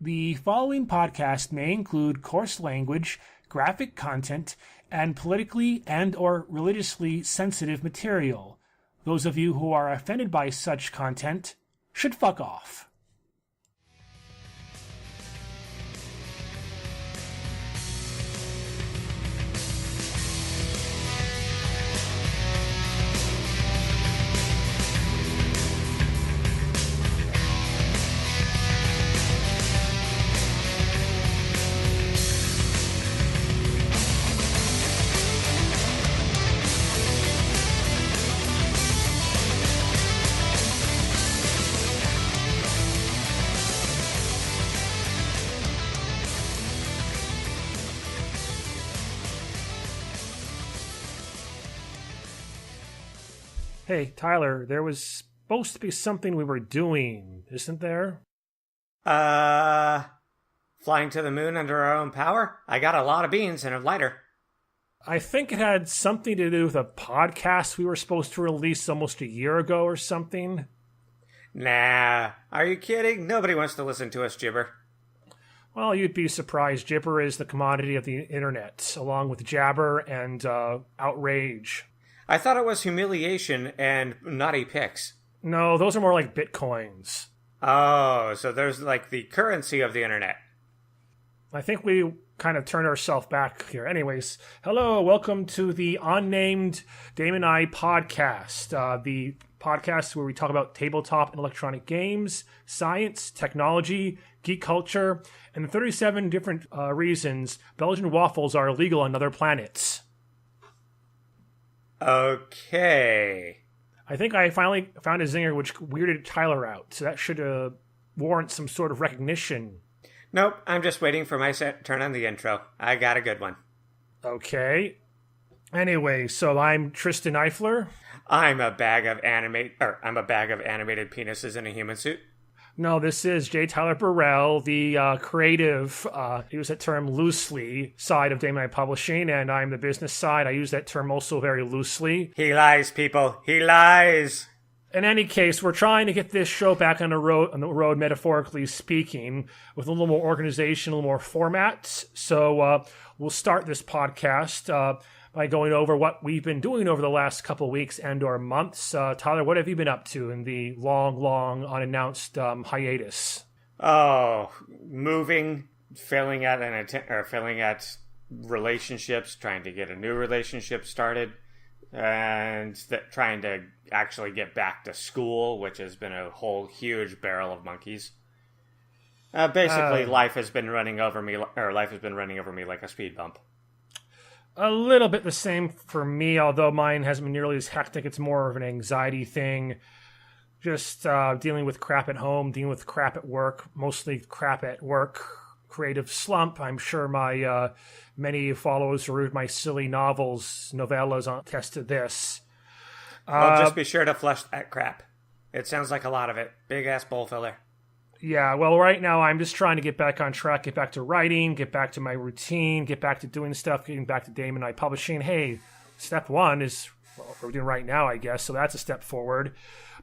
The following podcast may include coarse language, graphic content, and politically and/or religiously sensitive material. Those of you who are offended by such content should fuck off. Hey, Tyler, there was supposed to be something we were doing, isn't there? Flying to the moon under our own power? I got a lot of beans and a lighter. I think it had something to do with a podcast we were supposed to release almost a year ago or something. Nah, are you kidding? Nobody wants to listen to us gibber. Well, you'd be surprised. Gibber is the commodity of the internet, along with jabber and outrage. I thought it was humiliation and naughty pics. No, those are more like bitcoins. Oh, so there's like the currency of the internet. I think we kind of turned ourselves back here. Anyways, hello, welcome to the Unnamed Daemoneye podcast. The podcast where we talk about tabletop and electronic games, science, technology, geek culture, and the 37 different reasons Belgian waffles are illegal on other planets. Okay. I think I finally found a zinger which weirded Tyler out, so that should warrant some sort of recognition. Nope, I'm just waiting for my turn on the intro. I got a good one. Okay. Anyway, so I'm Tristan Eifler. I'm a bag of animated penises in a human suit. No, this is J. Tyler Burrell, the creative, use that term loosely, side of Daemoneye Publishing, and I'm the business side. I use that term also very loosely. He lies, people. He lies. In any case, we're trying to get this show back on the road, metaphorically speaking, with a little more organization, a little more format. So we'll start this podcast by going over what we've been doing over the last couple of weeks and or months. Tyler, what have you been up to in the long, unannounced hiatus? Oh, moving, failing at relationships, trying to get a new relationship started, and trying to actually get back to school, which has been a whole huge barrel of monkeys. Basically, life has been running over me like a speed bump. A little bit the same for me, although mine hasn't been nearly as hectic. It's more of an anxiety thing. Just dealing with crap at home, dealing with crap at work, mostly crap at work. Creative slump. I'm sure my many followers who read my silly novellas attested this. Well, just be sure to flush that crap. It sounds like a lot of it. Big-ass bowl filler. Yeah, well, right now I'm just trying to get back on track, get back to writing, get back to my routine, get back to doing stuff, getting back to Daemoneye Publishing. Hey, step one is what we're doing right now, I guess, so that's a step forward.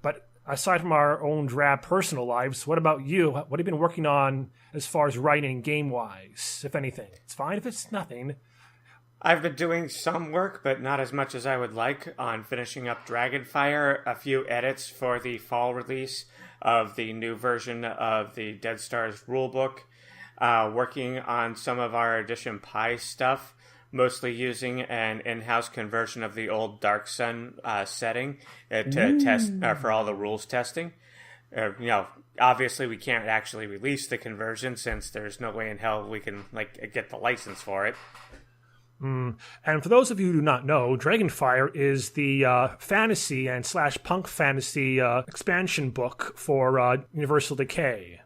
But aside from our own drab personal lives, what about you? What have you been working on as far as writing game-wise, if anything? It's fine if it's nothing. I've been doing some work, but not as much as I would like, on finishing up Dragonfire, a few edits for the fall release of the new version of the Dead Stars rulebook, working on some of our Edition Pi stuff, mostly using an in-house conversion of the old Dark Sun setting to test for all the rules testing. Obviously we can't actually release the conversion since there's no way in hell we can get the license for it. And for those of you who do not know, Dragonfire is the fantasy and / punk fantasy expansion book for Universal Decay.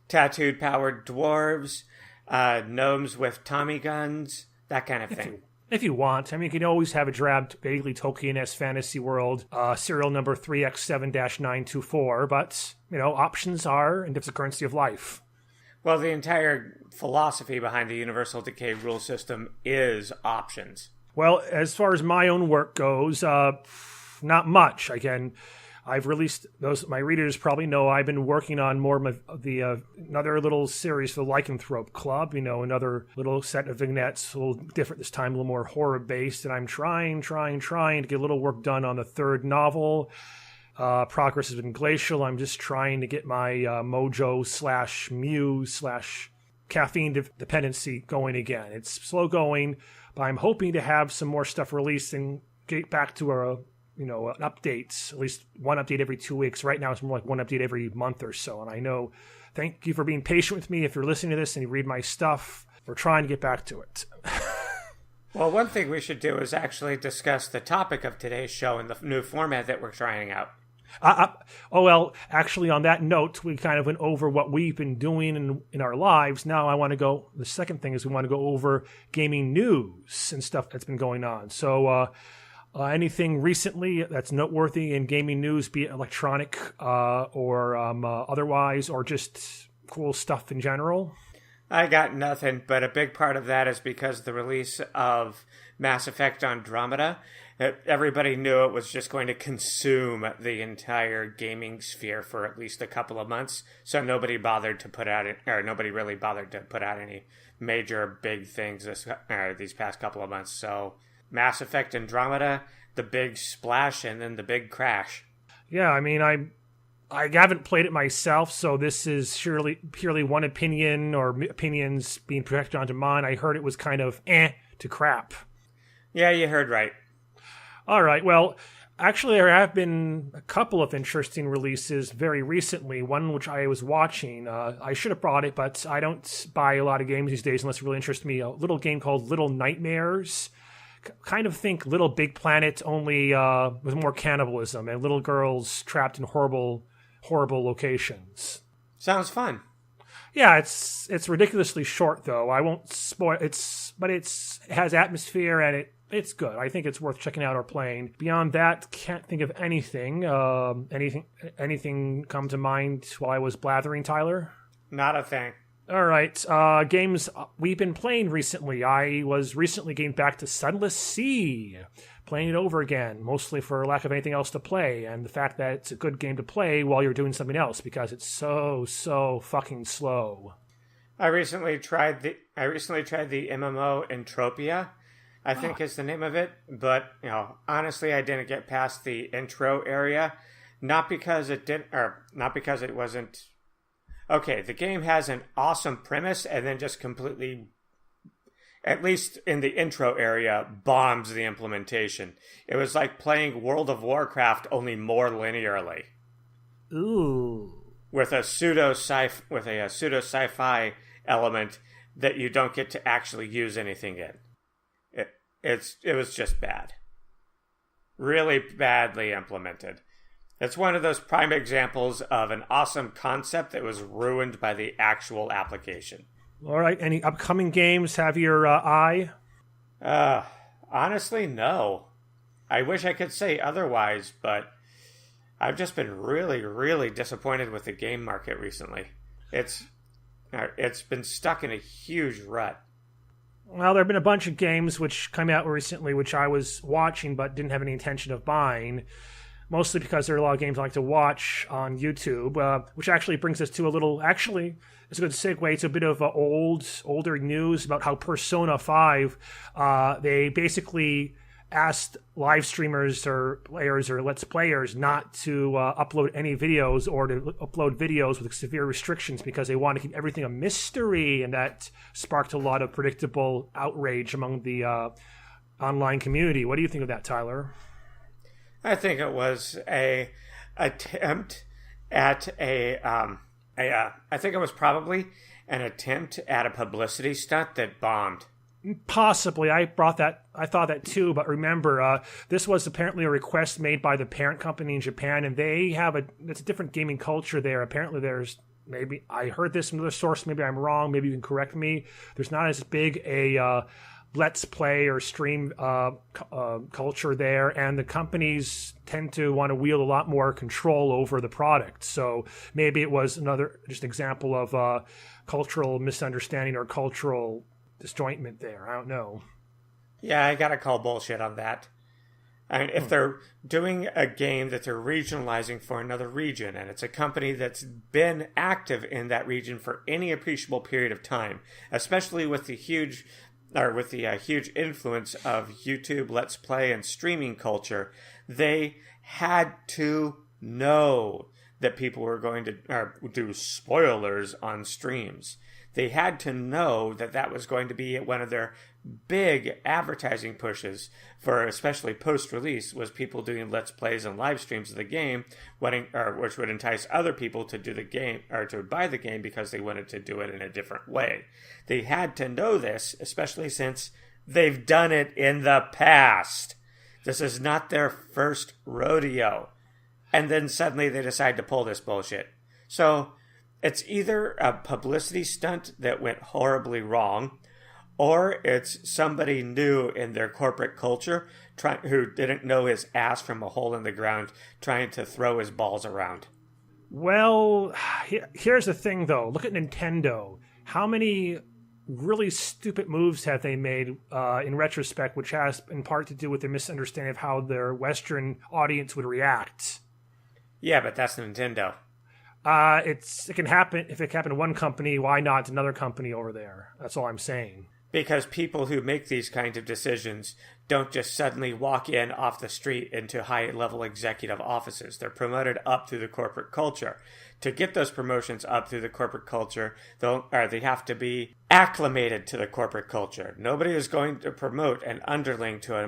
Tattooed powered dwarves, gnomes with Tommy guns, that kind of thing. If you want. I mean, you can always have a drab, vaguely Tolkien-esque fantasy world, serial number 3X7-924, but, options are, and it's the currency of life. Well, the entire philosophy behind the Universal Decay rule system is options. Well, as far as my own work goes, not much. Again, I've released those. My readers probably know I've been working on more of the another little series for the Lycanthrope Club. Another little set of vignettes, a little different this time, a little more horror based. And I'm trying to get a little work done on the third novel. Progress has been glacial. I'm just trying to get my mojo / muse / caffeine dependency going again. It's slow going, but I'm hoping to have some more stuff released and get back to an update, at least one update every 2 weeks. Right now it's more like one update every month or so. And I know, thank you for being patient with me. If you're listening to this and you read my stuff, we're trying to get back to it. Well, one thing we should do is actually discuss the topic of today's show and the new format that we're trying out. Actually, on that note, we kind of went over what we've been doing in our lives. Now I want to go, the second thing is we want to go over gaming news and stuff that's been going on. So, anything recently that's noteworthy in gaming news, be it electronic or otherwise, or just cool stuff in general? I got nothing, but a big part of that is because the release of Mass Effect Andromeda, everybody knew it was just going to consume the entire gaming sphere for at least a couple of months, so nobody really bothered to put out any major big things these past couple of months. So Mass Effect Andromeda, the big splash, and then the big crash. Yeah, I mean, I haven't played it myself, so this is purely one opinion or opinions being projected onto mine. I heard it was kind of to crap. Yeah, you heard right. All right, well, actually there have been a couple of interesting releases very recently, one which I was watching. I should have brought it, but I don't buy a lot of games these days unless it really interests me. A little game called Little Nightmares. Kind of think Little Big Planet, only with more cannibalism and little girls trapped in horrible locations. Sounds fun. Yeah, it's ridiculously short though. I won't spoil but it has atmosphere and it's good. I think it's worth checking out or playing. Beyond that, can't think of anything. Anything come to mind while I was blathering, Tyler? Not a thing. All right, games we've been playing recently. I was recently getting back to Sunless Sea, playing it over again, mostly for lack of anything else to play, and the fact that it's a good game to play while you're doing something else, because it's so fucking slow. I recently tried the MMO Entropia, I think is the name of it, but honestly, I didn't get past the intro area, not because it wasn't. Okay, the game has an awesome premise and then just completely, at least in the intro area, bombs the implementation. It was like playing World of Warcraft, only more linearly. Ooh. With a pseudo sci-fi element that you don't get to actually use anything in. It was just bad. Really badly implemented. It's one of those prime examples of an awesome concept that was ruined by the actual application. All right, any upcoming games have your eye? Honestly, no. I wish I could say otherwise, but I've just been really, really disappointed with the game market recently. It's been stuck in a huge rut. Well, there have been a bunch of games which came out recently which I was watching but didn't have any intention of buying. Mostly because there are a lot of games I like to watch on YouTube, which actually brings us to it's a good segue to a bit of older news about how Persona 5, they basically asked live streamers or players or Let's Players not to upload any videos or to upload videos with severe restrictions because they want to keep everything a mystery, and that sparked a lot of predictable outrage among the online community. What do you think of that, Tyler? I think it was a attempt at I think it was probably an attempt at a publicity stunt that bombed. Possibly. I thought that too, but remember, this was apparently a request made by the parent company in Japan, and it's a different gaming culture there. Apparently there's, maybe I heard this from another source, maybe I'm wrong, maybe you can correct me. There's not as big a Let's Play or stream culture there, and the companies tend to want to wield a lot more control over the product. So maybe it was another just example of cultural misunderstanding or cultural disjointment there. I don't know. Yeah, I gotta call bullshit on that. And if they're doing a game that they're regionalizing for another region, and it's a company that's been active in that region for any appreciable period of time, especially with the huge influence of YouTube, Let's Play, and streaming culture, they had to know that people were going to do spoilers on streams. They had to know that that was going to be one of their big advertising pushes for, especially post-release, was people doing Let's Plays and live streams of the game, which would entice other people to do the game or to buy the game because they wanted to do it in a different way. They had to know this, especially since they've done it in the past. This is not their first rodeo. And then suddenly they decide to pull this bullshit. So it's either a publicity stunt that went horribly wrong, or it's somebody new in their corporate culture who didn't know his ass from a hole in the ground trying to throw his balls around. Well, here's the thing, though. Look at Nintendo. How many really stupid moves have they made in retrospect, which has in part to do with their misunderstanding of how their Western audience would react? Yeah, but that's Nintendo. It can happen. If it happened to one company, why not another company over there? That's all I'm saying. Because people who make these kinds of decisions don't just suddenly walk in off the street into high-level executive offices. They're promoted up through the corporate culture. To get those promotions up through the corporate culture, they have to be acclimated to the corporate culture. Nobody is going to promote an underling to a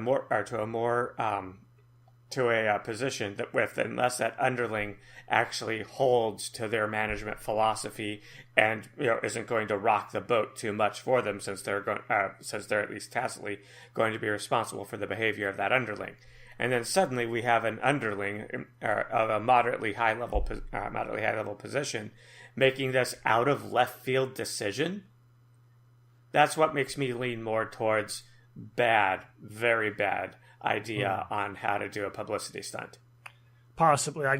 position unless that underling actually holds to their management philosophy and isn't going to rock the boat too much for them, since they're at least tacitly going to be responsible for the behavior of that underling. And then suddenly we have an underling of a moderately high level position making this out of left field decision. That's what makes me lean more towards bad, very bad idea on how to do a publicity stunt. Possibly. I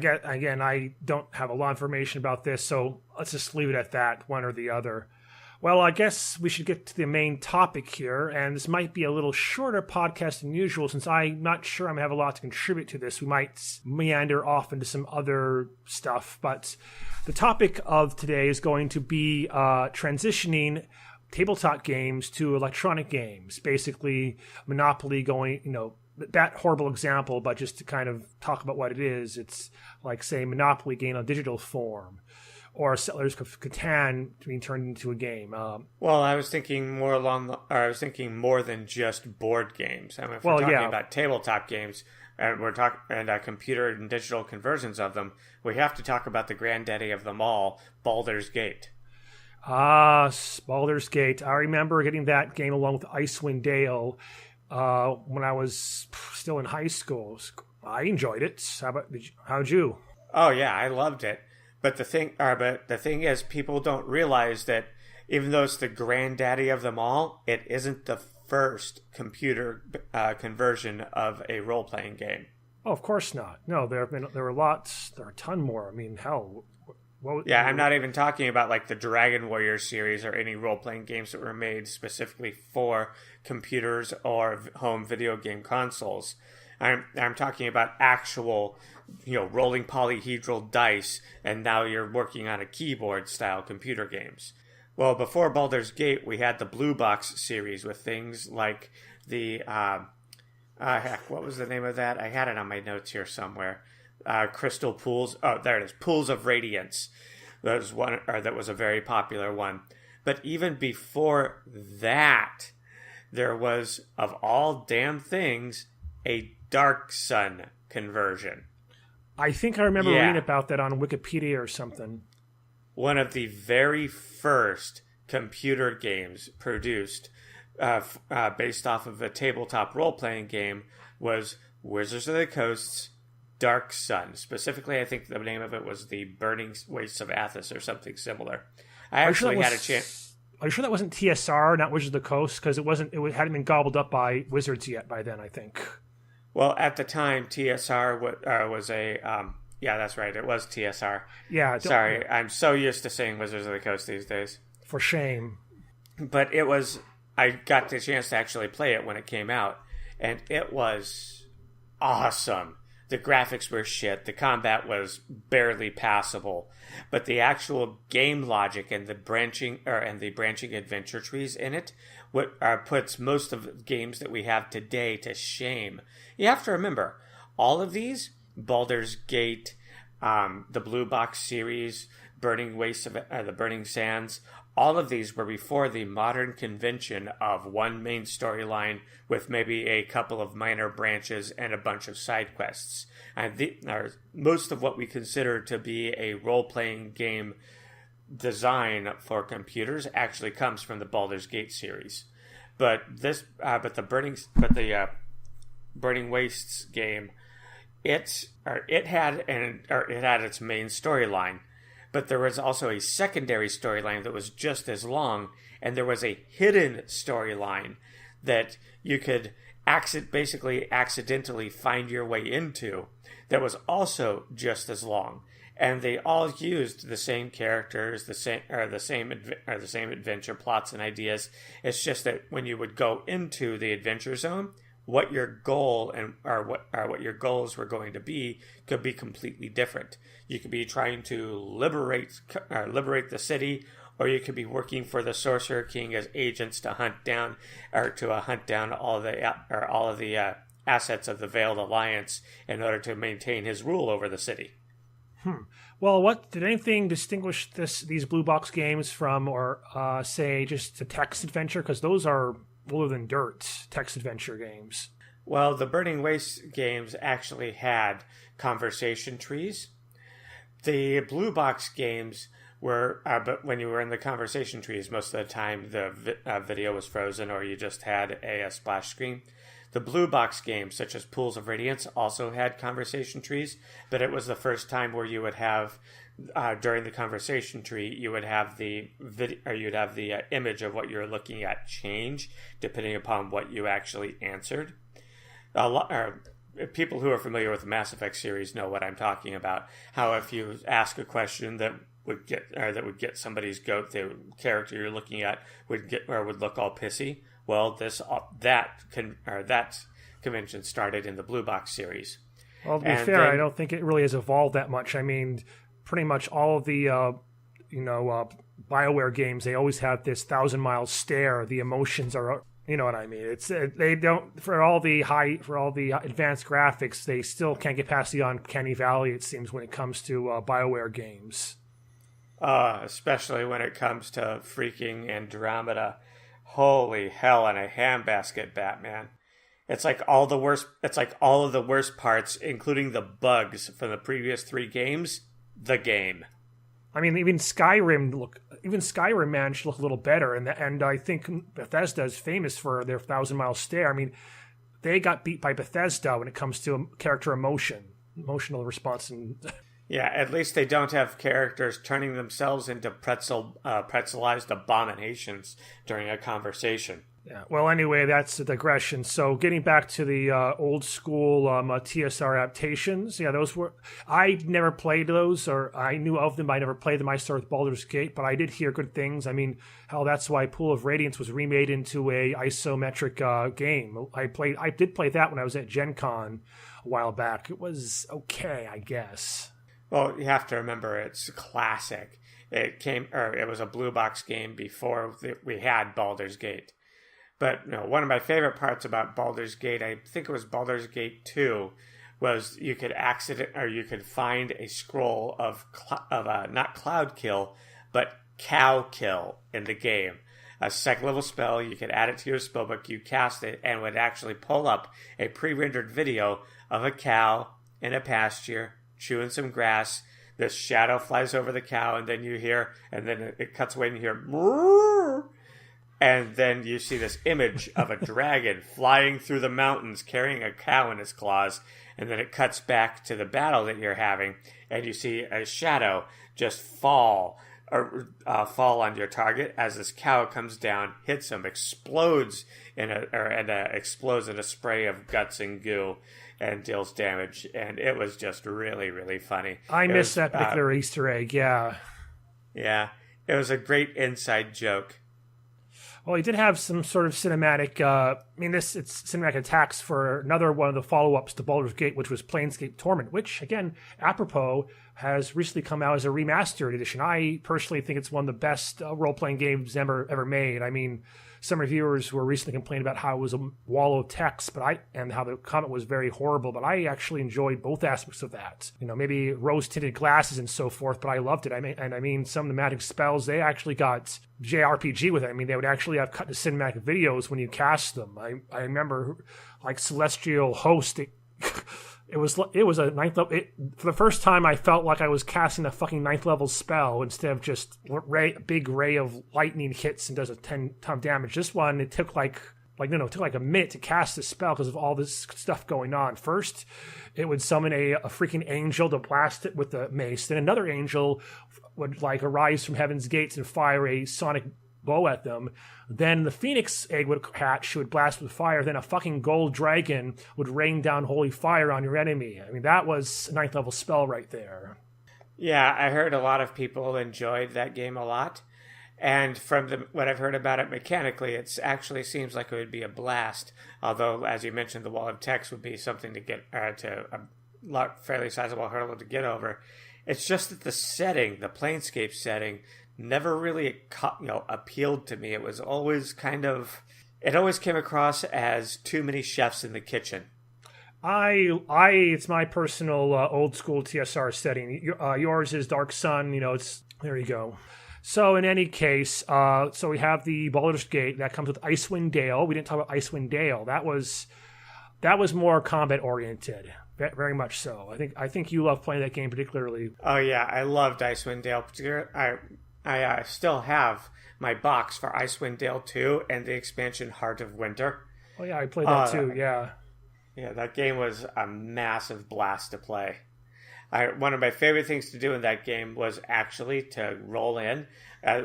don't have a lot of information about this, so let's just leave it at that, one or the other. Well, I guess we should get to the main topic here, and this might be a little shorter podcast than usual, since I'm not sure I'm going to have a lot to contribute to this. We might meander off into some other stuff, but the topic of today is going to be transitioning tabletop games to electronic games. Basically, Monopoly going, that horrible example, but just to kind of talk about what it is, it's like, say, Monopoly game on digital form, or Settlers of Catan being turned into a game. Well, I was thinking more than just board games. I mean, if we're talking about tabletop games, and we're talking computer and digital conversions of them, we have to talk about the granddaddy of them all, Baldur's Gate. Baldur's Gate. I remember getting that game along with Icewind Dale when I was still in high school. I enjoyed it. How'd you? Oh yeah, I loved it. But the thing is, people don't realize that even though it's the granddaddy of them all, it isn't the first computer conversion of a role-playing game. Oh, of course not. No, there were lots. There are a ton more. I mean, hell. I'm not even talking about like the Dragon Warrior series or any role-playing games that were made specifically for computers or home video game consoles. I'm talking about actual, rolling polyhedral dice, and now you're working on a keyboard-style computer games. Well, before Baldur's Gate, we had the Blue Box series with things like the, what was the name of that? I had it on my notes here somewhere. Crystal Pools. Oh, there it is. Pools of Radiance. That was a very popular one. But even before that, there was, of all damn things, a Dark Sun conversion. I think I remember reading about that on Wikipedia or something. One of the very first computer games produced based off of a tabletop role-playing game was Wizards of the Coast's Dark Sun. Specifically, I think the name of it was the Burning Wastes of Athos or something similar. I actually had a chance. Are you sure that wasn't TSR, not Wizards of the Coast? Because it hadn't been gobbled up by Wizards yet by then, I think. Well, at the time, TSR was a... yeah, that's right. It was TSR. Yeah. Sorry, I'm so used to saying Wizards of the Coast these days. For shame. But it was... I got the chance to actually play it when it came out, and it was awesome. The graphics were shit. The combat was barely passable, but the actual game logic and the branching adventure trees in it puts most of the games that we have today to shame. You have to remember, all of these, Baldur's Gate, the Blue Box series, Burning Wastes of the Burning Sands, all of these were before the modern convention of one main storyline with maybe a couple of minor branches and a bunch of side quests. And most of what we consider to be a role-playing game design for computers actually comes from the Baldur's Gate series. But the Burning Wastes game, it had its main storyline. But there was also a secondary storyline that was just as long, and there was a hidden storyline that you could accidentally find your way into that was also just as long. And they all used the same characters, the same adventure plots and ideas. It's just that when you would go into the adventure zone, what your goal what your goals were going to be could be completely different. You could be trying to liberate the city, or you could be working for the Sorcerer King as agents to hunt down all of the assets of the Veiled Alliance in order to maintain his rule over the city. Well, what did anything distinguish these blue box games from, or say, just a text adventure? Because those are older than dirt text adventure games. Well, the Burning Waste games actually had conversation trees. The blue box games were, but when you were in the conversation trees, most of the time the video was frozen, or you just had a splash screen. The blue box games, such as Pools of Radiance, also had conversation trees, but it was the first time where you would have, during the conversation tree, you would have the image of what you're looking at change depending upon what you actually answered. People who are familiar with the Mass Effect series know what I'm talking about. How if you ask a question that would get somebody's goat, the character you're looking at would look all pissy. Well, that convention started in the Blue Box series. Well, to be fair, I don't think it really has evolved that much. I mean, pretty much all of the BioWare games, they always have this 1,000-mile stare. The emotions are, you know what I mean. It's they don't, for all the advanced graphics, they still can't get past the uncanny valley, it seems, when it comes to BioWare games. Especially when it comes to freaking Andromeda. Holy hell in a handbasket, Batman. It's like all of the worst parts, including the bugs from the previous 3 games, the game. I mean, even Skyrim managed to look a little better, and I think Bethesda is famous for their 1,000-mile stare. I mean, they got beat by Bethesda when it comes to character emotional response. Yeah, at least they don't have characters turning themselves into pretzelized abominations during a conversation. Yeah. Well, anyway, that's a digression. So getting back to the old school TSR adaptations, yeah, I never played those, or I knew of them, but I never played them. I started with Baldur's Gate, but I did hear good things. I mean, hell, that's why Pool of Radiance was remade into a isometric game. I did play that when I was at Gen Con a while back. It was okay, I guess. Well, you have to remember, it's classic. It was a blue box game before we had Baldur's Gate. But no, one of my favorite parts about Baldur's Gate, I think it was Baldur's Gate 2, was you could find a scroll of not Cloud Kill, but Cow Kill in the game. A second level spell, you could add it to your spellbook, you cast it, and it would actually pull up a pre-rendered video of a cow in a pasture chewing some grass. This shadow flies over the cow, and then it cuts away and you hear Moo! And then you see this image of a dragon flying through the mountains carrying a cow in its claws, and then it cuts back to the battle that you're having, and you see a shadow just fall on your target as this cow comes down, hits him, explodes in a spray of guts and goo, and deals damage. And it was just really, really funny. I missed that particular Easter egg. Yeah. It was a great inside joke. Well, he did have some sort of cinematic. It's cinematic attacks for another one of the follow-ups to Baldur's Gate, which was Planescape Torment, which, again, apropos, has recently come out as a remastered edition. I personally think it's one of the best role-playing games ever made. I mean, some reviewers were recently complaining about how it was a wall of text, and how the comment was very horrible. But I actually enjoyed both aspects of that. Maybe rose-tinted glasses and so forth. But I loved it. I mean, some of the magic spells, they actually got JRPG with it. I mean, they would actually have cut to cinematic videos when you cast them. I remember, like Celestial Host. It was a ninth level. For the first time, I felt like I was casting a fucking ninth level spell instead of just big ray of lightning hits and does a 10-ton damage. This one, it took like a minute to cast the spell because of all this stuff going on. First, it would summon a freaking angel to blast it with the mace. Then another angel would arise from heaven's gates and fire a sonic bow at them. Then the phoenix egg would hatch, would blast with fire. Then a fucking gold dragon would rain down holy fire on your enemy. I mean, that was a ninth level spell right there. Yeah, I heard a lot of people enjoyed that game a lot. And from what I've heard about it mechanically, it actually seems like it would be a blast. Although, as you mentioned, the wall of text would be something to get to a fairly sizable hurdle to get over. It's just that the setting, the Planescape setting, never really appealed to me. It was always it always came across as too many chefs in the kitchen. It's my personal old school TSR setting. Yours is Dark Sun. There you go. So in any case, so we have the Baldur's Gate that comes with Icewind Dale. We didn't talk about Icewind Dale. That was more combat oriented, very much so. I think you love playing that game particularly. Oh yeah, I loved Icewind Dale. I still have my box for Icewind Dale 2 and the expansion Heart of Winter. Oh yeah, I played that too. Yeah. Yeah, that game was a massive blast to play. One of my favorite things to do in that game was actually to roll in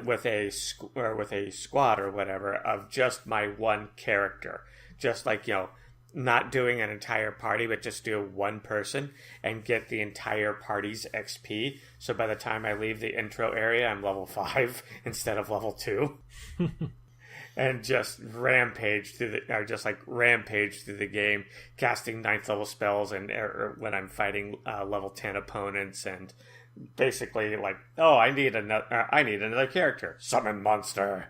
with a squad or whatever of just my one character, just not doing an entire party, but just do one person and get the entire party's XP. So by the time I leave the intro area, I'm level 5 instead of level 2. And just rampage through the game, casting 9th level spells or when I'm fighting level 10 opponents, and basically I need another character. Summon monster.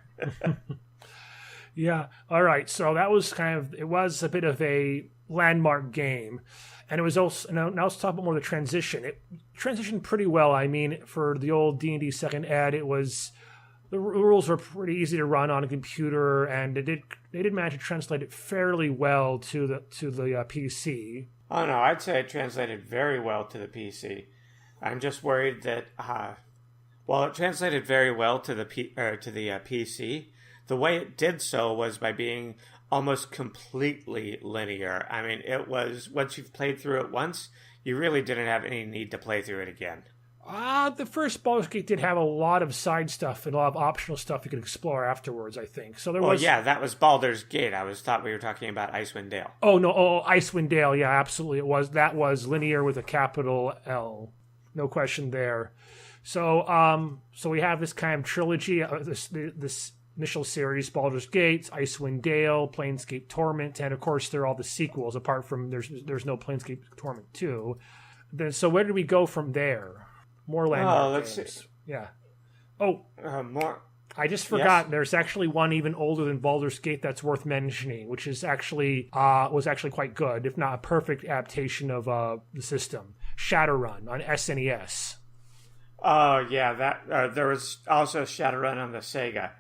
Yeah. All right. So that was it was a bit of a landmark game. And it was also, now let's talk about more of the transition. It transitioned pretty well. I mean, for the old D&D second ed, the rules were pretty easy to run on a computer, and they did manage to translate it fairly well to the PC. Oh no, I'd say it translated very well to the PC. I'm just worried that it translated very well to the PC. The way it did so was by being almost completely linear. I mean, it was, once you've played through it once, you really didn't have any need to play through it again. The first Baldur's Gate did have a lot of side stuff and a lot of optional stuff you could explore afterwards, I think. So there was... Well, yeah, that was Baldur's Gate. I thought we were talking about Icewind Dale. Oh, no. Oh, Icewind Dale. Yeah, absolutely. That was linear with a capital L. No question there. So we have this kind of trilogy, this initial series, Baldur's Gate, Icewind Dale, Planescape Torment, and of course there are all the sequels, apart from there's no Planescape Torment 2. So where did we go from there? More landmark games. See. Yeah. Oh, more. I just forgot. Yes. There's actually one even older than Baldur's Gate that's worth mentioning, which is was actually quite good, if not a perfect adaptation of the system. Shadowrun on SNES. Oh yeah, that there was also Shadowrun on the Sega.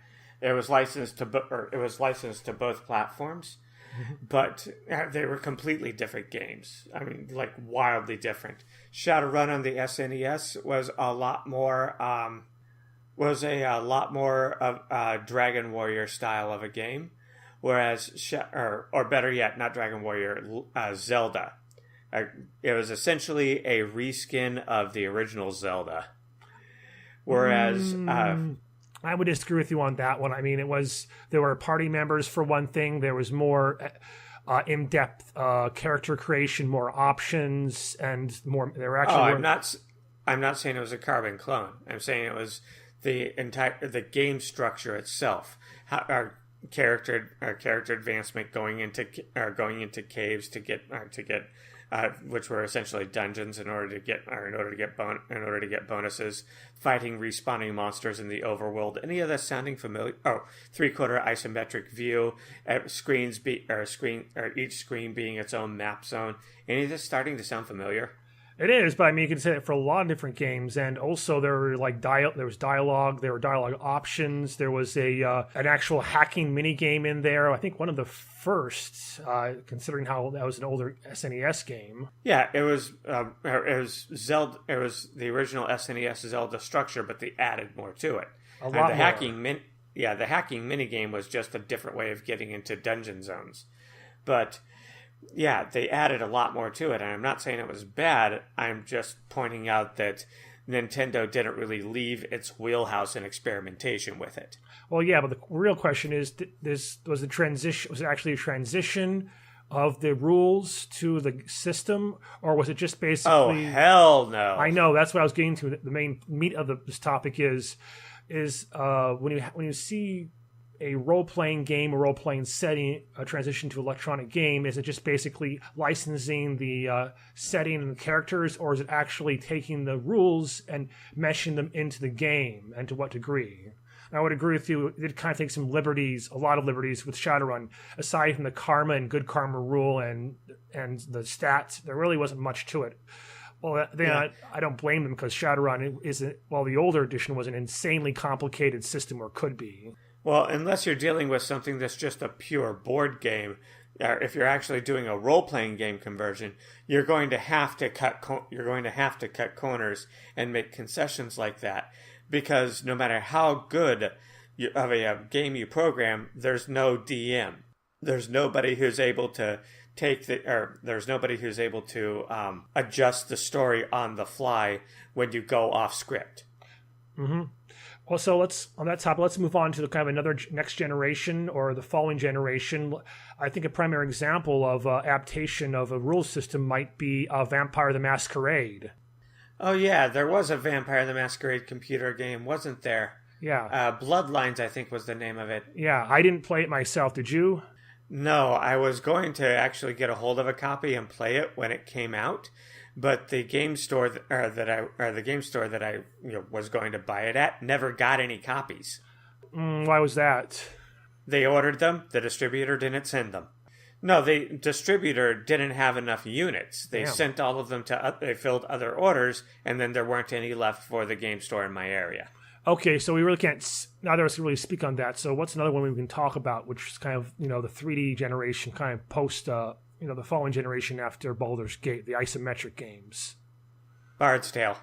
It was licensed to both platforms, but they were completely different games. I mean, wildly different. Shadowrun on the SNES was a lot more of a Dragon Warrior style of a game, whereas or better yet, not Dragon Warrior, Zelda. It was essentially a reskin of the original Zelda, whereas. I would disagree with you on that one. I mean, there were party members for one thing. There was more in-depth character creation, more options, and more. There were actually. I'm not saying it was a carbon clone. I'm saying it was the game structure itself. character advancement going into caves to get which were essentially dungeons in order to get bonuses, fighting respawning monsters in the overworld. Any of that sounding familiar? Oh, 3/4 isometric view, each screen being its own map zone. Any of this starting to sound familiar? It is, but I mean, you can say it for a lot of different games, and also there were there was dialogue, there were dialogue options, there was an actual hacking mini game in there. I think one of the first, considering how that was an older SNES game. Yeah, it was Zelda. It was the original SNES Zelda structure, but they added more to it. A lot more. The hacking mini game was just a different way of getting into dungeon zones, but. Yeah, they added a lot more to it, and I'm not saying it was bad. I'm just pointing out that Nintendo didn't really leave its wheelhouse in experimentation with it. Well, yeah, but the real question is: was it actually a transition of the rules to the system, or was it just basically? Oh, hell no! I know, that's what I was getting to. The main meat of this topic is when you see a role-playing game or role-playing setting transition to electronic game, is it just basically licensing the setting and the characters, or is it actually taking the rules and meshing them into the game, and to what degree? I would agree with you, it did kind of take a lot of liberties with Shadowrun. Aside from the karma and good karma rule and the stats, there really wasn't much to it. Well, I don't blame them, because Shadowrun the older edition was an insanely complicated system, or could be. Well, unless you're dealing with something that's just a pure board game, or if you're actually doing a role-playing game conversion, you're going to have to cut corners and make concessions like that, because no matter how good of a game you program, there's no DM. There's nobody who's able to adjust the story on the fly when you go off script. Mm-hmm. Well, so let's move on to the kind of another next generation, or the following generation. I think a primary example of adaptation of a rule system might be Vampire the Masquerade. Oh yeah, there was a Vampire the Masquerade computer game, wasn't there? Yeah. Bloodlines, I think, was the name of it. Yeah, I didn't play it myself. Did you? No, I was going to actually get a hold of a copy and play it when it came out. But the game store that I was going to buy it at never got any copies. Why was that? They ordered them. The distributor didn't send them. No, the distributor didn't have enough units. They sent all of them they filled other orders, and then there weren't any left for the game store in my area. Okay, so we really can't, neither of us can really speak on that. So what's another one we can talk about, which is kind of, the 3D generation, kind of post, the following generation after Baldur's Gate, the isometric games? Bard's Tale.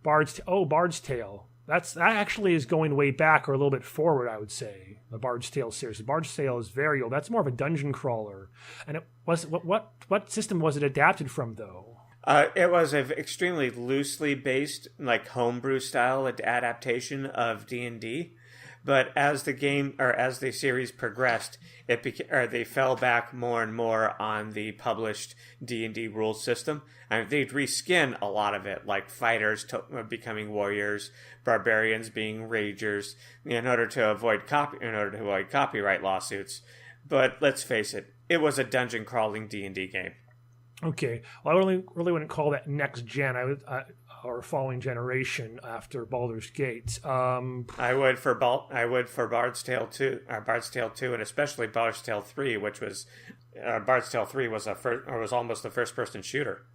Bard's Tale. That actually is going way back, or a little bit forward, I would say. The Bard's Tale series. The Bard's Tale is very old. That's more of a dungeon crawler. And what system was it adapted from, though? It was an extremely loosely based, like homebrew style adaptation of D&D. But as the series progressed, they fell back more and more on the published D&D rules system. And they'd reskin a lot of it, like fighters becoming warriors, barbarians being ragers, in order to avoid copyright lawsuits. But let's face it, it was a dungeon crawling D&D game. Okay, well, I really wouldn't call that next gen. Or following generation after Baldur's Gate. I would for Bard's Tale 2, and especially Bard's Tale 3, which was Bard's Tale 3 was almost a first-person shooter.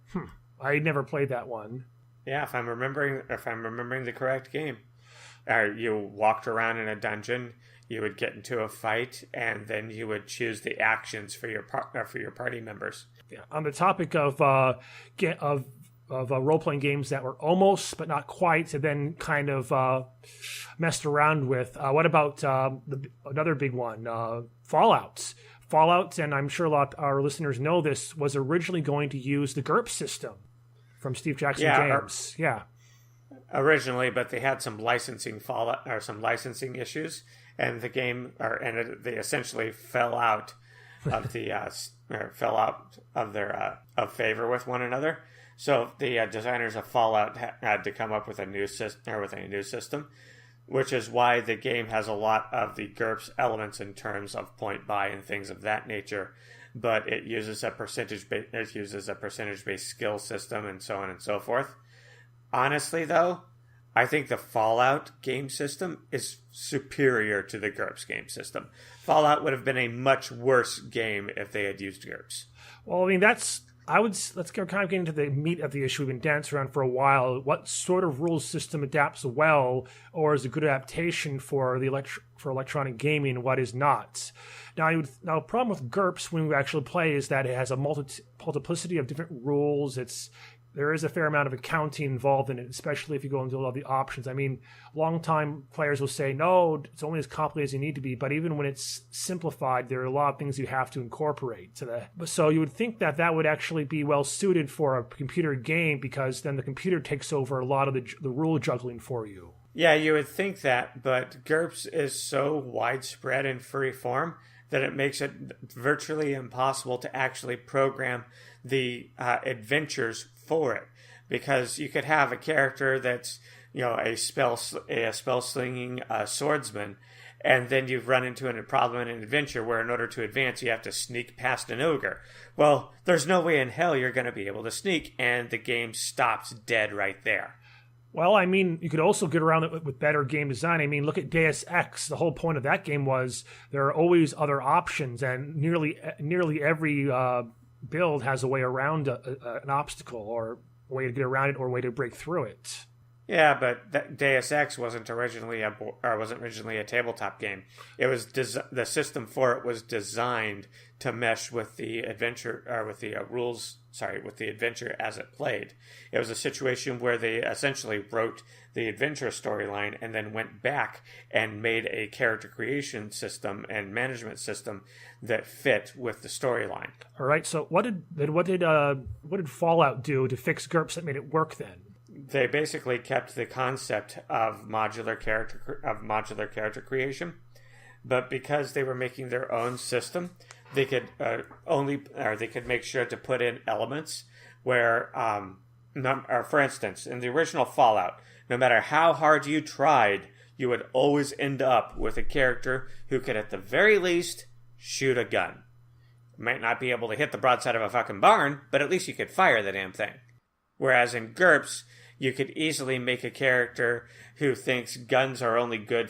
I never played that one. Yeah, if I'm remembering the correct game, you walked around in a dungeon. You would get into a fight, and then you would choose the actions for your party members. Yeah. On the topic of role-playing games that were almost, but not quite, and then kind of messed around with, what about another big one, Fallout? Fallout, and I'm sure a lot of our listeners know this, was originally going to use the GURPS system from Steve Jackson Games. Originally, but they had some licensing issues, and the game, they essentially fell out of of favor with one another. So the designers of Fallout had to come up with a new system. which is why the game has a lot of the GURPS elements in terms of point buy and things of that nature. But it uses a percentage-based skill system and so on and so forth. Honestly, though, I think the Fallout game system is superior to the GURPS game system. Fallout would have been a much worse game if they had used GURPS. Well, I mean, let's kind of get into the meat of the issue. We've been dancing around for a while. What sort of rules system adapts well, or is a good adaptation for electronic gaming? What is not? Now, the problem with GURPS when we actually play is that it has a multiplicity of different rules. There is a fair amount of accounting involved in it, especially if you go into all the options. I mean, long-time players will say, no, it's only as complicated as you need to be. But even when it's simplified, there are a lot of things you have to incorporate. So you would think that would actually be well-suited for a computer game, because then the computer takes over a lot of the rule juggling for you. Yeah, you would think that, but GURPS is so widespread and free form that it makes it virtually impossible to actually program the adventures for it, because you could have a character that's a spell slinging swordsman, and then you've run into a problem in an adventure where in order to advance you have to sneak past an ogre. Well, there's no way in hell you're going to be able to sneak, and the game stops dead right there. Well, I mean, you could also get around it with better game design. I mean, look at Deus Ex. The whole point of that game was there are always other options, and nearly every build has a way around an obstacle, or a way to get around it, or a way to break through it. Yeah, but Deus Ex wasn't originally a tabletop game. It was the system for it was designed to mesh with the adventure, or with the with the adventure as it played. It was a situation where they essentially wrote the adventure storyline and then went back and made a character creation system and management system that fit with the storyline. All right. So what did Fallout do to fix GURPS that made it work then? They basically kept the concept of modular character creation, but because they were making their own system, they could make sure to put in elements where, for instance, in the original Fallout, no matter how hard you tried, you would always end up with a character who could, at the very least, shoot a gun. Might not be able to hit the broadside of a fucking barn, but at least you could fire the damn thing. Whereas in GURPS, you could easily make a character who thinks guns are only good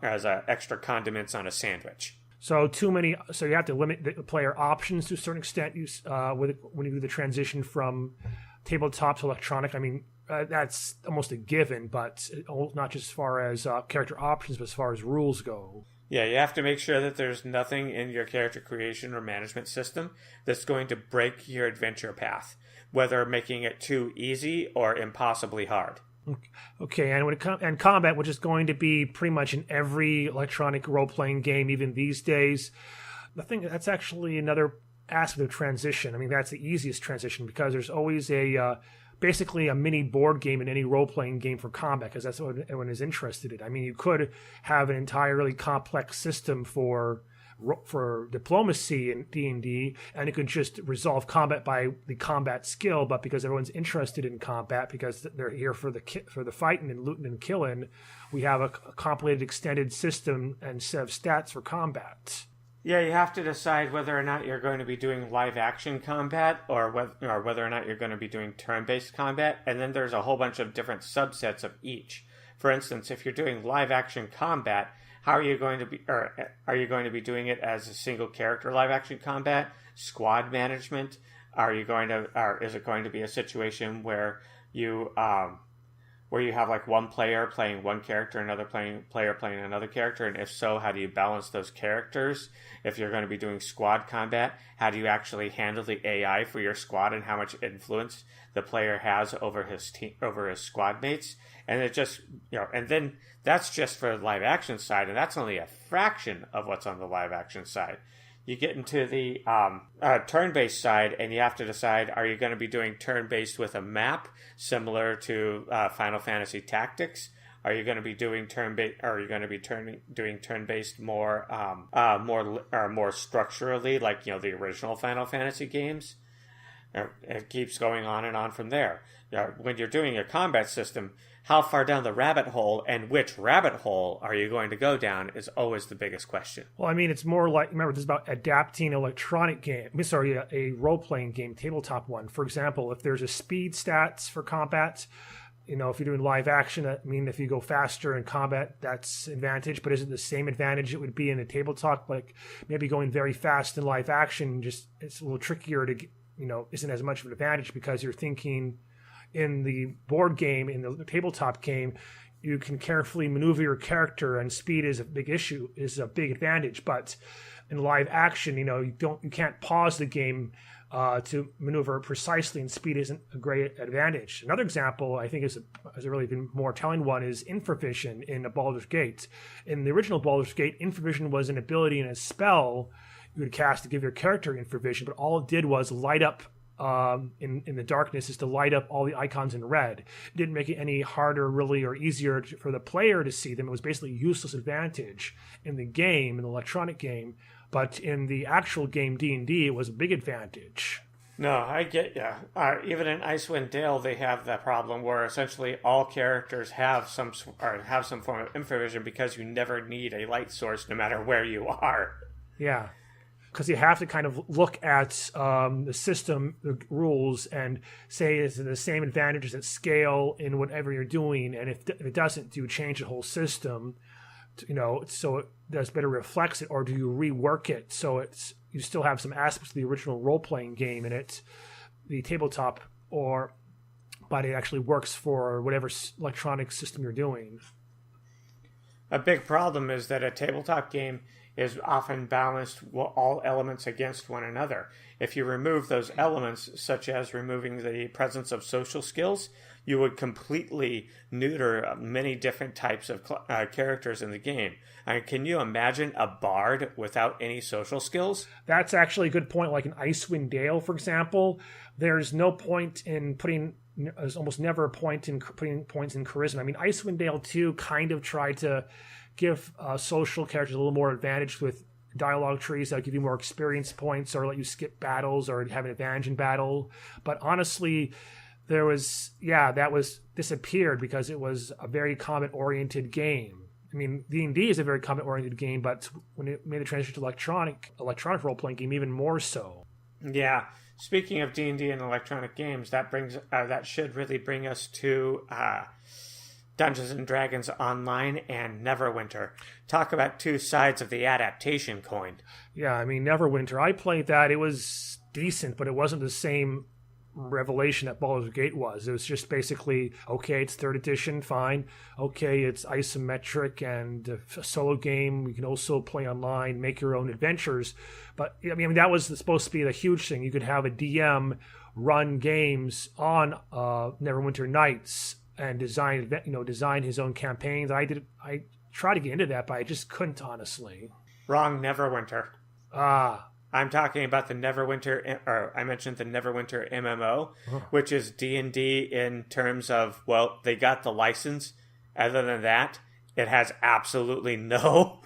as extra condiments on a sandwich. So you have to limit the player options to a certain extent. When you do the transition from tabletop to electronic, I mean that's almost a given, but not just as far as character options, but as far as rules go. Yeah, you have to make sure that there's nothing in your character creation or management system that's going to break your adventure path, whether making it too easy or impossibly hard. Okay, and combat, which is going to be pretty much in every electronic role-playing game, even these days. That's actually another aspect of transition. I mean, that's the easiest transition, because there's always basically a mini board game in any role-playing game for combat, because that's what everyone is interested in. I mean, you could have an entirely complex system for diplomacy in D&D, and it could just resolve combat by the combat skill, but because everyone's interested in combat, because they're here for the fighting and looting and killing, we have a complicated extended system and set of stats for combat. Yeah, you have to decide whether or not you're going to be doing live action combat or whether or not you're going to be doing turn-based combat, and then there's a whole bunch of different subsets of each. For instance, if you're doing live action combat, how are you going to be doing it as a single character live action combat? Squad management? Is it going to be a situation where you have like one player playing one character, another player playing another character, and if so, how do you balance those characters? If you're going to be doing squad combat, how do you actually handle the AI for your squad and how much influence the player has over his team, over his squad mates? And it just, and then that's just for the live action side, and that's only a fraction of what's on the live action side. You get into the turn-based side, and you have to decide: are you going to be doing turn-based with a map similar to Final Fantasy Tactics? Are you going to be doing turn-based? Are you going to be doing turn-based more structurally, like the original Final Fantasy games? It keeps going on and on from there. When you're doing a combat system, how far down the rabbit hole and which rabbit hole are you going to go down is always the biggest question. Well, I mean, it's more like, remember, this is about adapting a role-playing game, tabletop one. For example, if there's a speed stats for combat, if you're doing live action, I mean, if you go faster in combat, that's advantage. But is it the same advantage it would be in a tabletop? Like maybe going very fast in live action, just it's a little trickier to, isn't as much of an advantage because you're thinking in the board game, in the tabletop game, you can carefully maneuver your character, and speed is a big advantage. But in live action, you can't pause the game to maneuver precisely, and speed isn't a great advantage. Another example, I think, is a really even more telling one, is infravision in the Baldur's Gate. In the original Baldur's Gate, infravision was an ability and a spell you would cast to give your character infravision, but all it did was light up in the darkness, is to light up all the icons in red. It didn't make it any harder, really, or easier for the player to see them. It was basically a useless advantage in the game, in the electronic game. But in the actual game, D&D, it was a big advantage. No, I get you. Even in Icewind Dale, they have that problem where essentially all characters have some form of infravision because you never need a light source no matter where you are. Yeah. Because you have to kind of look at the system, the rules, and say, is it the same advantages at scale in whatever you're doing? And if it doesn't, do you change the whole system, so it does better reflects it, or do you rework it so you still have some aspects of the original role-playing game in it, the tabletop, but it actually works for whatever electronic system you're doing? A big problem is that a tabletop game is often balanced all elements against one another. If you remove those elements, such as removing the presence of social skills, you would completely neuter many different types of characters in the game. I mean, can you imagine a bard without any social skills? That's actually a good point. Like in Icewind Dale, for example, there's no point in there's almost never a point in putting points in charisma. I mean, Icewind Dale 2 kind of tried to give social characters a little more advantage with dialogue trees that give you more experience points or let you skip battles or have an advantage in battle. But honestly, that was disappeared because it was a very combat-oriented game. I mean, D&D is a very combat-oriented game, but when it made the transition to electronic role-playing game, even more so. Yeah. Speaking of D&D and electronic games, that should really bring us to Dungeons and Dragons Online and Neverwinter. Talk about two sides of the adaptation coin. Yeah, I mean, Neverwinter, I played that. It was decent, but it wasn't the same revelation that Baldur's Gate was. It was just basically, okay, it's 3rd edition, fine. Okay, it's isometric and a solo game. You can also play online, make your own adventures. But, I mean, that was supposed to be the huge thing. You could have a DM run games on Neverwinter Nights and design his own campaigns. I tried to get into that, but I just couldn't, honestly. Wrong, Neverwinter. Ah. I'm talking about the Neverwinter, or I mentioned the Neverwinter MMO, which is D&D in terms of, well, they got the license. Other than that, it has absolutely no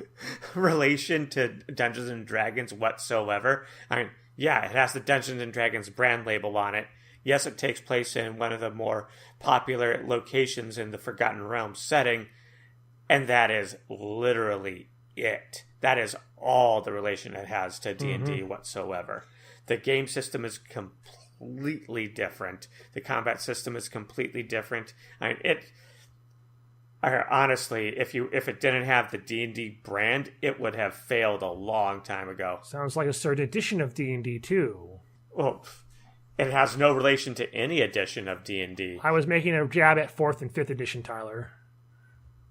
relation to Dungeons and Dragons whatsoever. I mean, yeah, it has the Dungeons and Dragons brand label on it. Yes, it takes place in one of the more popular locations in the Forgotten Realms setting, and that is literally it. That is all the relation it has to D&D whatsoever. The game system is completely different. The combat system is completely different. I mean, honestly, if it didn't have the D&D brand, it would have failed a long time ago. Sounds like a certain edition of D&D too. Well, it has no relation to any edition of D&D. I was making a jab at 4th and 5th edition, Tyler.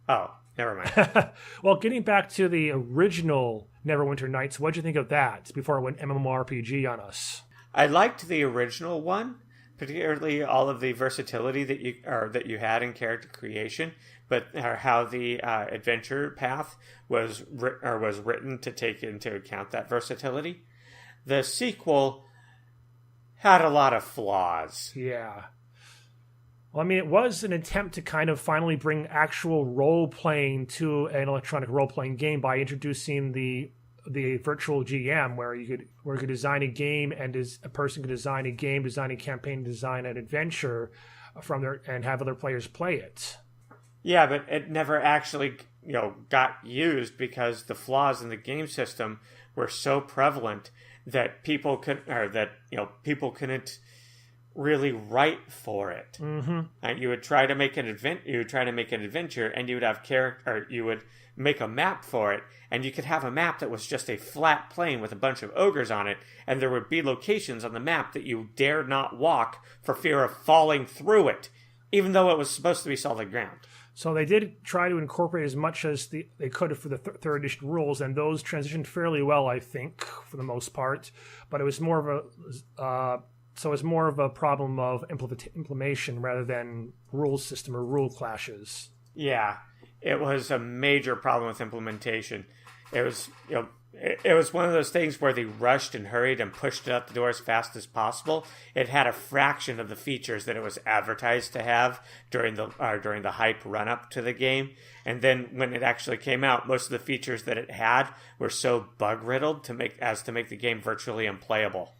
Oh, never mind. Well, getting back to the original Neverwinter Nights, what'd you think of that before it went MMORPG on us? I liked the original one, particularly all of the versatility that you had in character creation, but how the adventure path was written to take into account that versatility. The sequel had a lot of flaws. Yeah. Well, I mean, it was an attempt to kind of finally bring actual role-playing to an electronic role-playing game by introducing the the virtual GM, where you could design a game, and a person could design a game, design a campaign, design an adventure from there, and have other players play it. Yeah, but it never actually, got used because the flaws in the game system were so prevalent that people couldn't really write for it. Mm-hmm. You would try to make an adventure, and you would have you would make a map for it, and you could have a map that was just a flat plane with a bunch of ogres on it, and there would be locations on the map that you dared not walk for fear of falling through it, even though it was supposed to be solid ground. So they did try to incorporate as much as they could for the third edition rules, and those transitioned fairly well, I think, for the most part. But it was more of a problem of implementation rather than rule system or rule clashes. Yeah, it was a major problem with implementation. It was, it was one of those things where they rushed and hurried and pushed it out the door as fast as possible. It had a fraction of the features that it was advertised to have during the hype run up to the game. And then when it actually came out, most of the features that it had were so bug riddled to make the game virtually unplayable.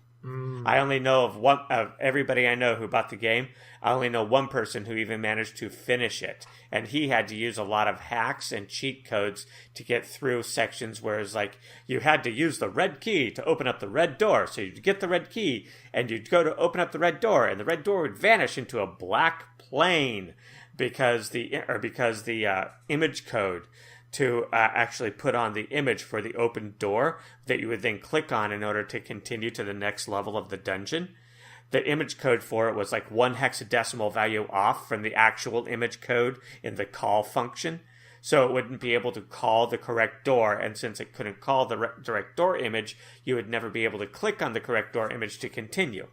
I only know of everybody I know who bought the game. I only know one person who even managed to finish it, and he had to use a lot of hacks and cheat codes to get through sections where it's like you had to use the red key to open up the red door. So you'd get the red key, and you'd go to open up the red door, and the red door would vanish into a black plane because the image code to actually put on the image for the open door that you would then click on in order to continue to the next level of the dungeon. The image code for it was like 1 hexadecimal value off from the actual image code in the call function. So it wouldn't be able to call the correct door, and since it couldn't call the direct door image, you would never be able to click on the correct door image to continue.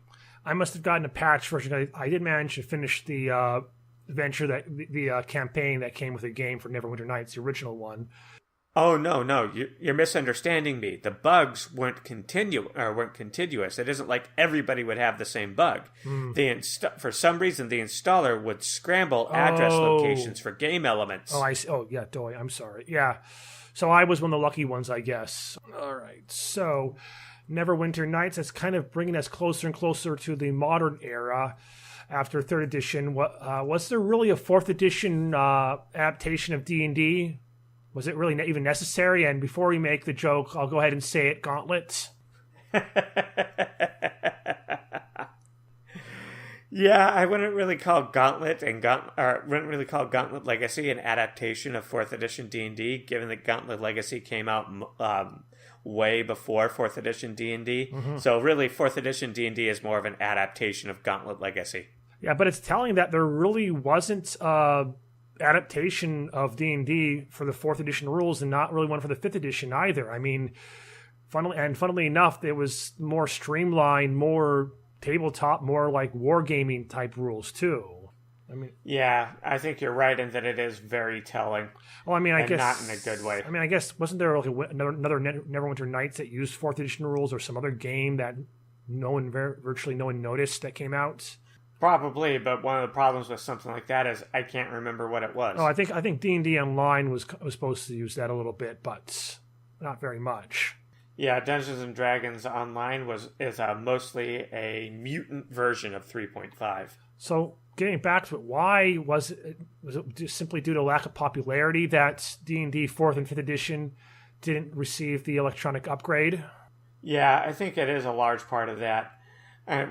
I must have gotten a patch version. I did manage to finish the adventure, the campaign that came with the game for Neverwinter Nights, the original one. Oh no, you're misunderstanding me. The bugs weren't continuous. It isn't like everybody would have the same bug. For some reason, the installer would scramble address locations for game elements. Oh, I see. Oh, yeah, Doy. I'm sorry. Yeah, so I was one of the lucky ones, I guess. All right, so Neverwinter Nights, that's kind of bringing us closer and closer to the modern era. After 3rd edition, was there really a 4th edition adaptation of D&D? Was it really even necessary? And before we make the joke, I'll go ahead and say it, Gauntlet. Yeah, I wouldn't really call Gauntlet Legacy an adaptation of 4th edition D&D, given that Gauntlet Legacy came out way before 4th edition D&D. Mm-hmm. So really, 4th edition D&D is more of an adaptation of Gauntlet Legacy. Yeah, but it's telling that there really wasn't adaptation of D&D for the 4th edition rules, and not really one for the 5th edition either. I mean, funnily enough, it was more streamlined, more tabletop, more like wargaming type rules too. I mean, yeah, I think you're right in that it is very telling. Well, I mean, I guess not in a good way. I mean, I guess wasn't there like another Neverwinter Nights that used 4th edition rules, or some other game that virtually no one noticed that came out? Probably, but one of the problems with something like that is I can't remember what it was. Oh, I think D&D Online was supposed to use that a little bit, but not very much. Yeah, Dungeons and Dragons Online is mostly a mutant version of 3.5. So, getting back to it, why was it just simply due to lack of popularity that D&D 4th and 5th edition didn't receive the electronic upgrade? Yeah, I think it is a large part of that.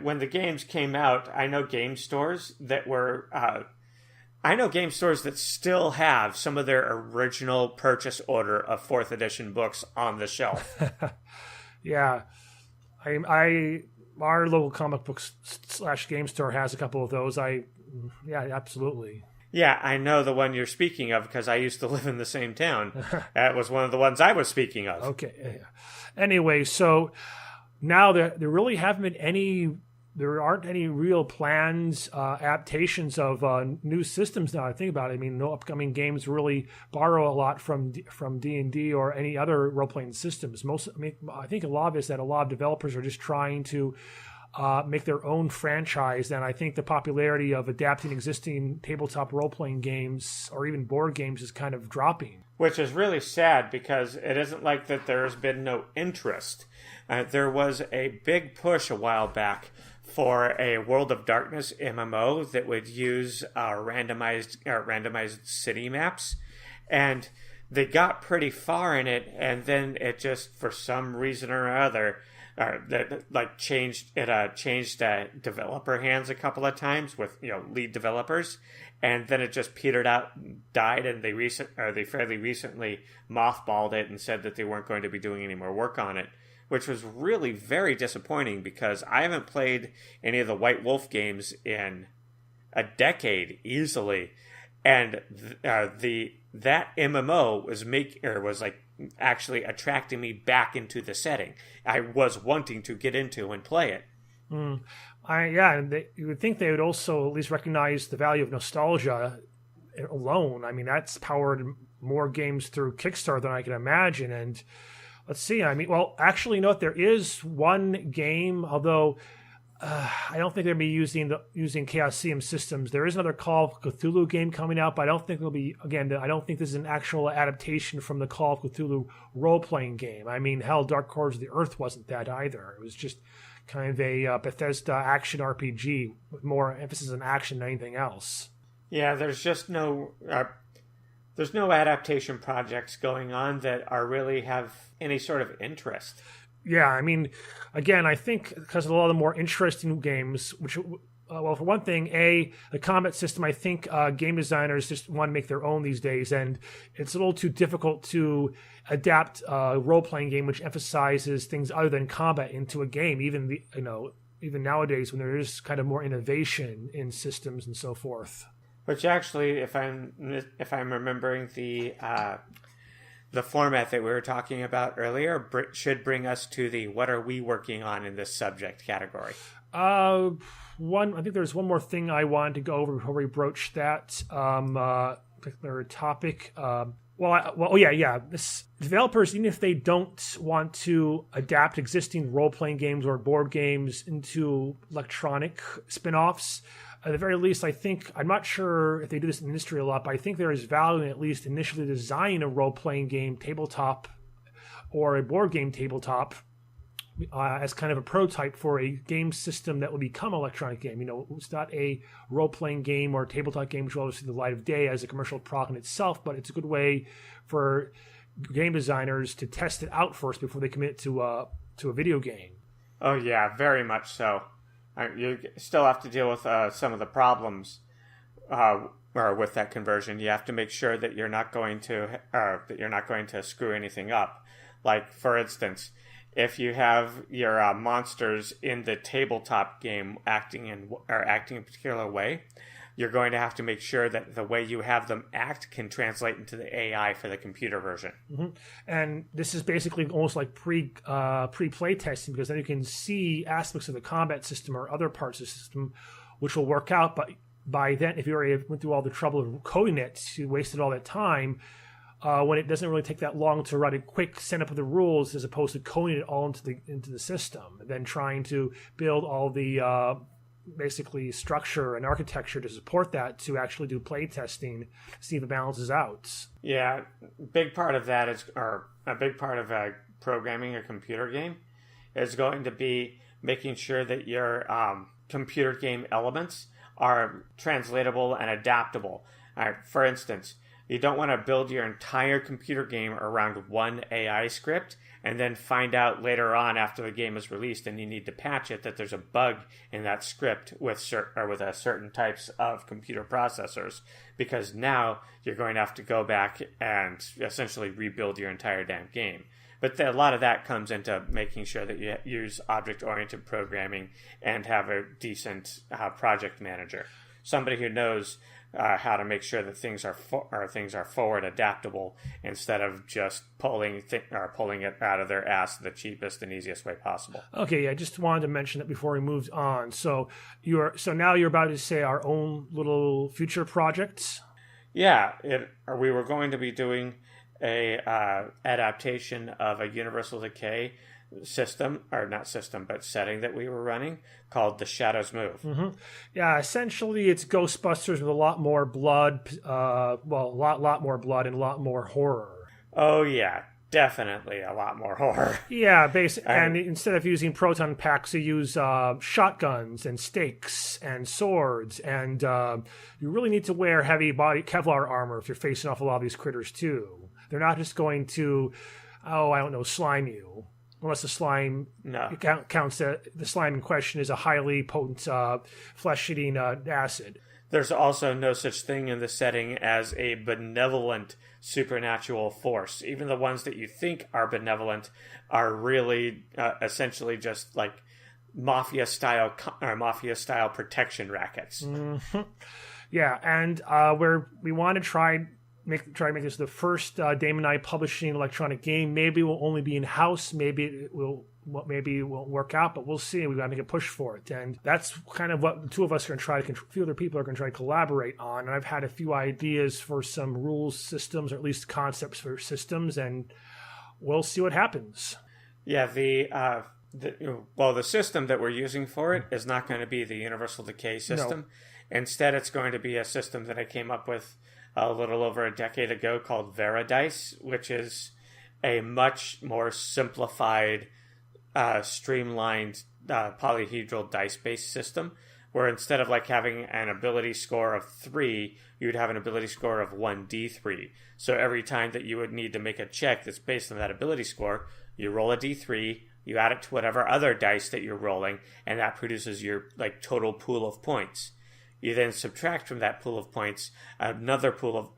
When the games came out, I know game stores that still have some of their original purchase order of 4th edition books on the shelf. Yeah, our local comic books / game store has a couple of those. Yeah, absolutely. Yeah, I know the one you're speaking of because I used to live in the same town. That was one of the ones I was speaking of. Okay. Yeah. Anyway, so now there really haven't been any. There aren't any real plans, adaptations of new systems now I think about it. I mean, no upcoming games really borrow a lot from D&D or any other role-playing systems. I think a lot of it is that a lot of developers are just trying to make their own franchise, then I think the popularity of adapting existing tabletop role-playing games or even board games is kind of dropping. Which is really sad because it isn't like that there's been no interest. There was a big push a while back for a World of Darkness MMO that would use randomized city maps, and they got pretty far in it, and then it just, for some reason or other, changed developer hands a couple of times with lead developers, and then it just petered out, died, and they fairly recently mothballed it and said that they weren't going to be doing any more work on it, which was really very disappointing because I haven't played any of the White Wolf games in a decade easily, and that MMO was actually attracting me back into the setting. I was wanting to get into and play it. You would think they would also at least recognize the value of nostalgia alone. I mean, that's powered more games through Kickstarter than I can imagine. And let's see. I mean, well, actually, there is one game, although I don't think they'll be using Chaosium systems. There is another Call of Cthulhu game coming out, but I don't think it'll be, again, I don't think this is an actual adaptation from the Call of Cthulhu role-playing game. I mean, hell, Dark Corners of the Earth wasn't that either. It was just kind of a Bethesda action RPG with more emphasis on action than anything else. Yeah, there's just no adaptation projects going on that really have any sort of interest. Yeah, I mean, again, I think because of a lot of the more interesting games, which, for one thing, the combat system, I think game designers just want to make their own these days, and it's a little too difficult to adapt a role-playing game which emphasizes things other than combat into a game, even nowadays when there is kind of more innovation in systems and so forth. Which actually, if I'm remembering the format that we were talking about earlier, should bring us to the what are we working on in this subject category. I think there's one more thing I wanted to go over before we broach that particular topic. Developers, even if they don't want to adapt existing role-playing games or board games into electronic spin-offs, at the very least, I'm not sure if they do this in the industry a lot, but I think there is value in at least initially designing a role-playing game tabletop or a board game tabletop as kind of a prototype for a game system that will become an electronic game. It's not a role-playing game or a tabletop game which will obviously see the light of day as a commercial product in itself, but it's a good way for game designers to test it out first before they commit to a video game. Oh yeah, very much so. You still have to deal with some of the problems with that conversion. You have to make sure that you're not going to screw anything up. Like, for instance, if you have your monsters in the tabletop game acting in a particular way, you're going to have to make sure that the way you have them act can translate into the AI for the computer version. Mm-hmm. And this is basically almost like pre-play testing, because then you can see aspects of the combat system or other parts of the system which will work out. But by then, if you already went through all the trouble of coding it, you wasted all that time. When it doesn't really take that long to write a quick setup of the rules, as opposed to coding it all into the system, and then trying to build all the basically structure and architecture to support that to actually do play testing, see if it balances out. Yeah, a big part of programming a computer game is going to be making sure that your computer game elements are translatable and adaptable. For instance, you don't want to build your entire computer game around one AI script and then find out later on after the game is released and you need to patch it that there's a bug in that script with certain types of computer processors, because now you're going to have to go back and essentially rebuild your entire damn game. But a lot of that comes into making sure that you use object-oriented programming and have a decent project manager, somebody who knows how to make sure that things are forward adaptable instead of just pulling it out of their ass the cheapest and easiest way possible. Okay, I just wanted to mention that before we moved on. So now you're about to say our own little future projects. Yeah, we were going to be doing a adaptation of a Universal Decay system, or not system, but setting that we were running called The Shadows Move. Yeah, essentially it's Ghostbusters with a lot more blood, a lot more blood and a lot more horror. Oh, yeah. Definitely a lot more horror. Yeah, and instead of using proton packs, you use shotguns and stakes and swords, and you really need to wear heavy body Kevlar armor if you're facing off a lot of these critters too. They're not just going to, slime you, unless the slime counts that the slime in question is a highly potent flesh-eating acid. There's also no such thing in the setting as a benevolent supernatural force. Even the ones that you think are benevolent are really essentially just like mafia-style protection rackets. Mm-hmm. Yeah, and we want to try to make this the first Daemoneye publishing electronic game. Maybe it will only be in-house. Maybe it won't work out, but we'll see. We've got to make a push for it. And that's kind of what the two of us are going to try to, a few other people are going to try to collaborate on. And I've had a few ideas for some rules systems, or at least concepts for systems, and we'll see what happens. Yeah, the system that we're using for it is not going to be the Universal Decay system. No. Instead, it's going to be a system that I came up with a little over a decade ago called Veradice, which is a much more simplified, streamlined polyhedral dice-based system, where instead of like having an ability score of 3, you would have an ability score of 1d3. So every time that you would need to make a check that's based on that ability score, you roll a d3, you add it to whatever other dice that you're rolling, and that produces your like total pool of points. You then subtract from that pool of points another pool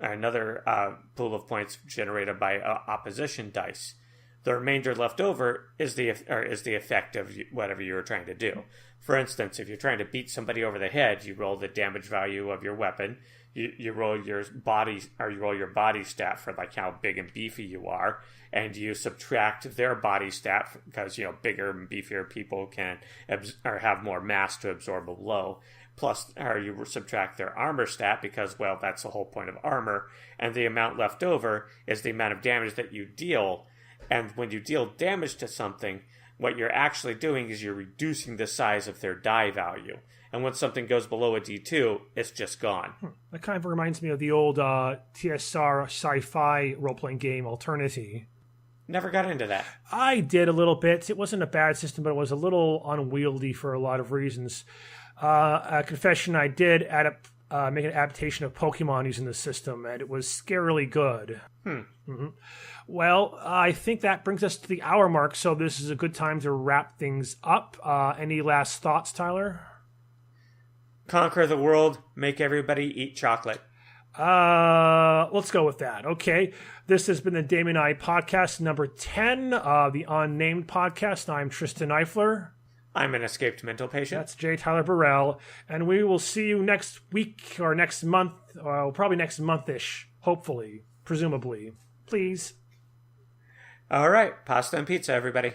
of points generated by opposition dice. The remainder left over is the effect of whatever you were trying to do. For instance, if you're trying to beat somebody over the head, you roll the damage value of your weapon. You roll your body stat for like how big and beefy you are, and you subtract their body stat because bigger and beefier people can have more mass to absorb a blow. Plus, or you subtract their armor stat because, well, that's the whole point of armor. And the amount left over is the amount of damage that you deal. And when you deal damage to something, what you're actually doing is you're reducing the size of their die value. And when something goes below a D2, it's just gone. That kind of reminds me of the old TSR sci-fi role-playing game Alternity. Never got into that. I did a little bit. It wasn't a bad system, but it was a little unwieldy for a lot of reasons. A confession, I did make an adaptation of Pokemon using the system, and it was scarily good. Mm-hmm. Well, I think that brings us to the hour mark, so this is a good time to wrap things up. Any last thoughts, Tyler? Conquer the world, make everybody eat chocolate. Let's go with that. Okay. This has been the Daemoneye podcast number 10, the Unnamed podcast. I'm Tristan Eifler. I'm an escaped mental patient. That's J. Tyler Burrell. And we will see you next week or next month, probably next month-ish, hopefully, presumably. Please. All right. Pasta and pizza, everybody.